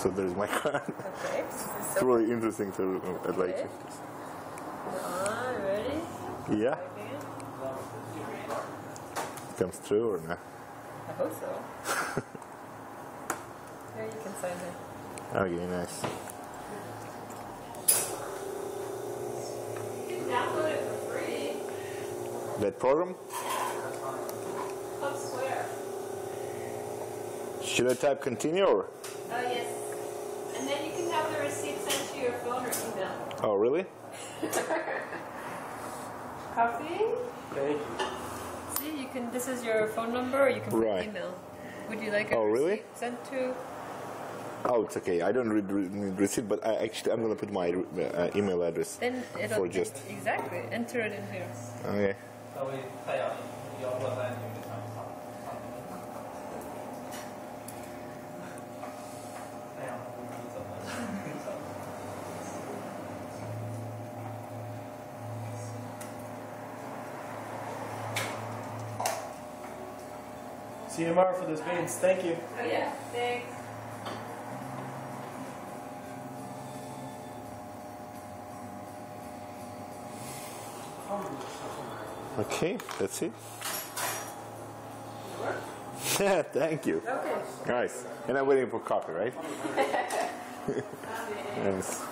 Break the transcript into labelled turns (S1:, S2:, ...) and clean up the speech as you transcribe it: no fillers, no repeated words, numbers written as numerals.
S1: So there's my card.
S2: Okay.
S1: It's really interesting to I'd like to.
S2: Ready?
S1: Yeah. Comes through or not?
S2: I hope so. Here, you can sign it.
S1: Okay, nice.
S2: You can download it for free.
S1: That program?
S2: Club Square.
S1: Should I type continue or?
S2: Yes. And then you can have the receipt sent to your phone or email.
S1: Oh, really?
S2: Coffee?
S3: Thank you.
S2: See, you can. This is your phone number, or you can put
S1: Right.
S2: email. Would you like a
S1: really?
S2: receipt sent to?
S1: Oh, it's okay. I don't need receipt, but I'm gonna put my email address.
S2: Then it'll
S1: for just
S2: exactly enter it in here.
S1: okay.
S3: 稍微太阳要落在你们上。 See you tomorrow for those beans. Thank you.
S2: Oh yeah, thanks.
S1: Okay, that's it. Yeah, thank you.
S2: Okay.
S1: Nice. And I'm waiting for coffee, right? Nice.